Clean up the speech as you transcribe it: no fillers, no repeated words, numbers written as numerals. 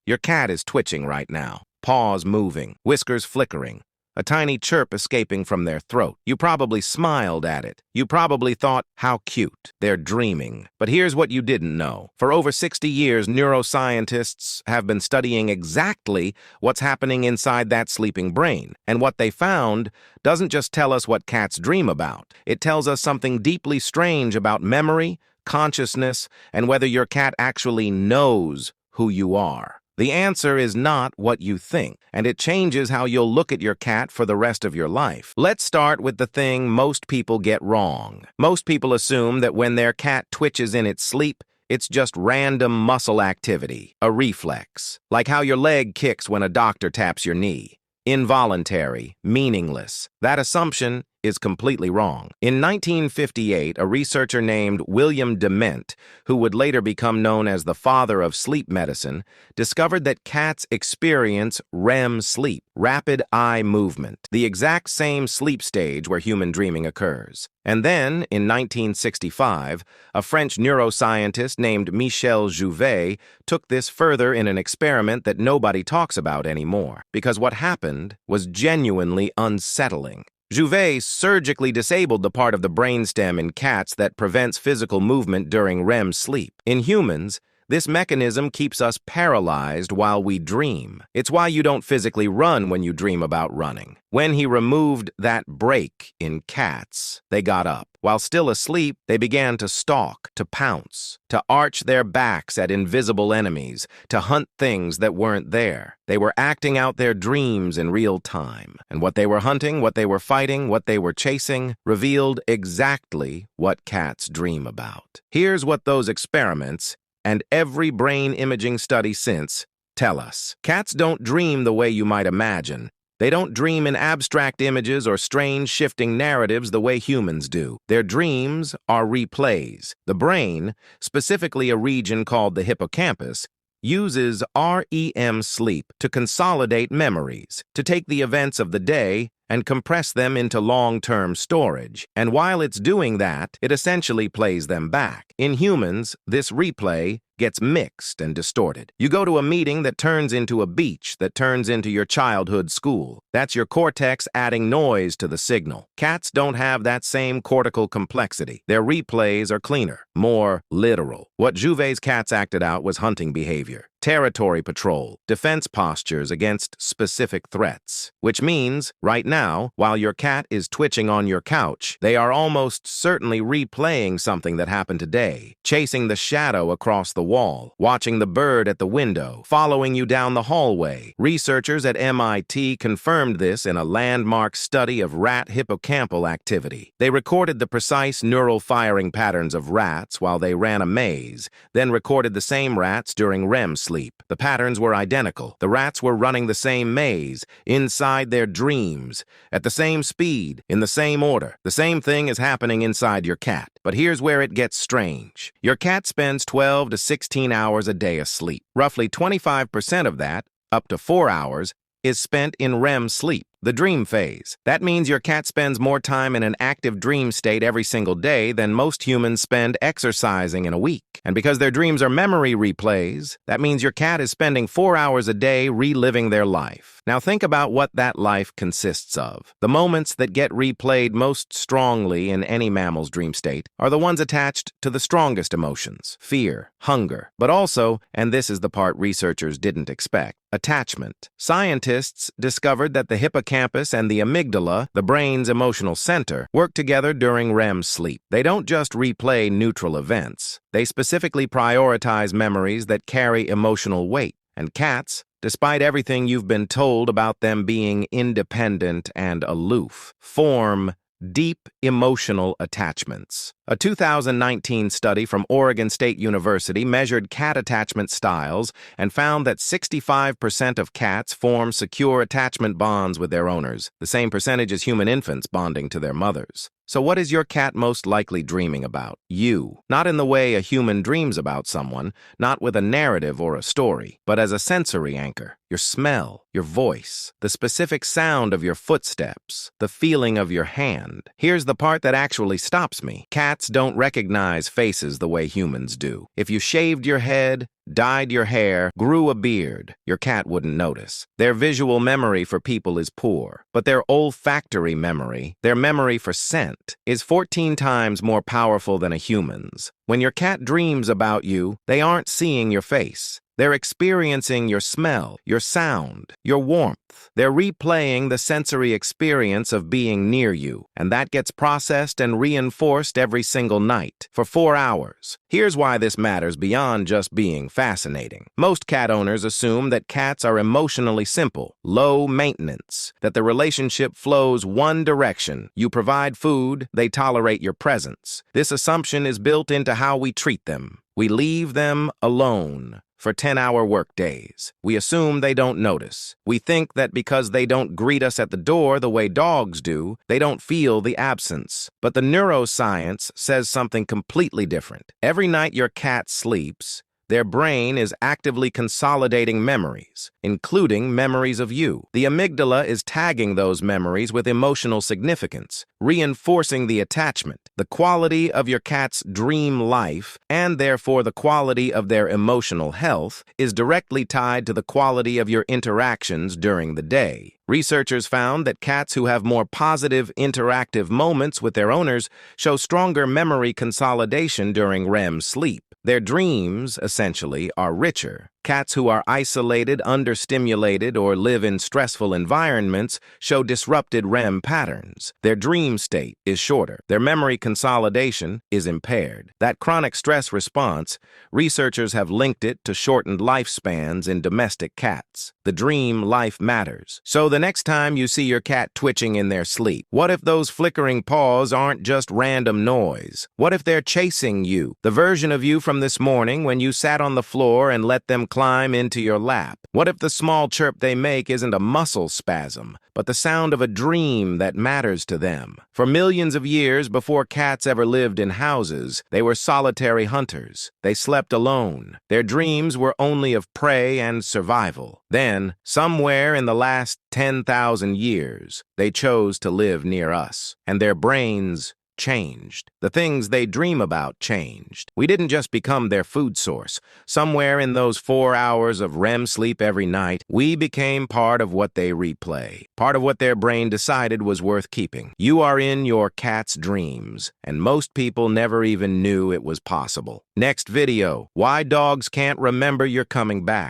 Your cat is twitching right now, paws moving, whiskers flickering, a tiny chirp escaping from their throat. You probably smiled at it. You probably thought, how cute. They're dreaming. But here's what you didn't know. For over 60 years, neuroscientists have been studying exactly what's happening inside that sleeping brain. And what they found doesn't just tell us what cats dream about. It tells us something deeply strange about memory, consciousness, and whether your cat actually knows who you are. The answer is not what you think, and it changes how you'll look at your cat for the rest of your life. Let's start with the thing most people get wrong. Most people assume that when their cat twitches in its sleep, it's just random muscle activity, a reflex, like how your leg kicks when a doctor taps your knee. Involuntary, meaningless. That assumption is completely wrong. In 1958, a researcher named William Dement, who would later become known as the father of sleep medicine, discovered that cats experience REM sleep, rapid eye movement, the exact same sleep stage where human dreaming occurs. And then, in 1965, a French neuroscientist named Michel Jouvet took this further in an experiment that nobody talks about anymore, because what happened was genuinely unsettling. Jouvet surgically disabled the part of the brainstem in cats that prevents physical movement during REM sleep. In humans, this mechanism keeps us paralyzed while we dream. It's why you don't physically run when you dream about running. When he removed that brake in cats, they got up. While still asleep, they began to stalk, to pounce, to arch their backs at invisible enemies, to hunt things that weren't there. They were acting out their dreams in real time. And what they were hunting, what they were fighting, what they were chasing, revealed exactly what cats dream about. Here's what those experiments and every brain imaging study since tell us. Cats don't dream the way you might imagine. They don't dream in abstract images or strange shifting narratives the way humans do. Their dreams are replays. The brain, specifically a region called the hippocampus, uses REM sleep to consolidate memories, to take the events of the day and compress them into long-term storage. And while it's doing that, it essentially plays them back. In humans, this replay gets mixed and distorted. You go to a meeting that turns into a beach that turns into your childhood school. That's your cortex adding noise to the signal. Cats don't have that same cortical complexity. Their replays are cleaner, more literal. What Jouvet's cats acted out was hunting behavior, territory patrol, defense postures against specific threats. Which means, right now, while your cat is twitching on your couch, they are almost certainly replaying something that happened today, chasing the shadow across the wall, watching the bird at the window, following you down the hallway. Researchers at MIT confirmed this in a landmark study of rat hippocampal activity. They recorded the precise neural firing patterns of rats while they ran a maze, then recorded the same rats during REM sleep. The patterns were identical. The rats were running the same maze, inside their dreams, at the same speed, in the same order. The same thing is happening inside your cat. But here's where it gets strange. Your cat spends 12 to 16 hours a day asleep. Roughly 25% of that, up to 4 hours, is spent in REM sleep, the dream phase. That means your cat spends more time in an active dream state every single day than most humans spend exercising in a week. And because their dreams are memory replays, that means your cat is spending 4 hours a day reliving their life. Now think about what that life consists of. The moments that get replayed most strongly in any mammal's dream state are the ones attached to the strongest emotions: fear, hunger, but also, and this is the part researchers didn't expect, attachment. Scientists discovered that the hippocampus and the amygdala, the brain's emotional center, work together during REM sleep. They don't just replay neutral events. They specifically prioritize memories that carry emotional weight. And cats, despite everything you've been told about them being independent and aloof, form deep emotional attachments. A 2019 study from Oregon State University measured cat attachment styles and found that 65% of cats form secure attachment bonds with their owners, the same percentage as human infants bonding to their mothers. So what is your cat most likely dreaming about? You. Not in the way a human dreams about someone, not with a narrative or a story, but as a sensory anchor. your smell, your voice, the specific sound of your footsteps, the feeling of your hand. Here's the part that actually stops me. Cats don't recognize faces the way humans do. If you shaved your head, dyed your hair, grew a beard, your cat wouldn't notice. Their visual memory for people is poor, but their olfactory memory, their memory for scent, is 14 times more powerful than a human's. When your cat dreams about you, they aren't seeing your face. They're experiencing your smell, your sound, your warmth. They're replaying the sensory experience of being near you, and that gets processed and reinforced every single night for 4 hours. Here's why this matters beyond just being fascinating. Most cat owners assume that cats are emotionally simple, low maintenance, that the relationship flows one direction. You provide food, they tolerate your presence. This assumption is built into how we treat them. We leave them alone for 10-hour workdays. We assume they don't notice. We think that because they don't greet us at the door the way dogs do, they don't feel the absence. But the neuroscience says something completely different. Every night your cat sleeps, their brain is actively consolidating memories, including memories of you. The amygdala is tagging those memories with emotional significance, reinforcing the attachment. The quality of your cat's dream life, and therefore the quality of their emotional health, is directly tied to the quality of your interactions during the day. Researchers found that cats who have more positive, interactive moments with their owners show stronger memory consolidation during REM sleep. Their dreams, essentially, are richer. Cats who are isolated, understimulated, or live in stressful environments show disrupted REM patterns. Their dream state is shorter. Their memory consolidation is impaired. That chronic stress response, researchers have linked it to shortened lifespans in domestic cats. The dream life matters. So the next time you see your cat twitching in their sleep, what if those flickering paws aren't just random noise? What if they're chasing you, the version of you from this morning when you sat on the floor and let them climb into your lap? What if the small chirp they make isn't a muscle spasm, but the sound of a dream that matters to them? For millions of years before cats ever lived in houses, they were solitary hunters. They slept alone. Their dreams were only of prey and survival. Then, somewhere in the last 10,000 years, they chose to live near us, and their brains changed. The things they dream about changed. We didn't just become their food source. Somewhere in those 4 hours of REM sleep every night, we became part of what they replay, part of what their brain decided was worth keeping. You are in your cat's dreams, and most people never even knew it was possible. Next video, why dogs can't remember you're coming back.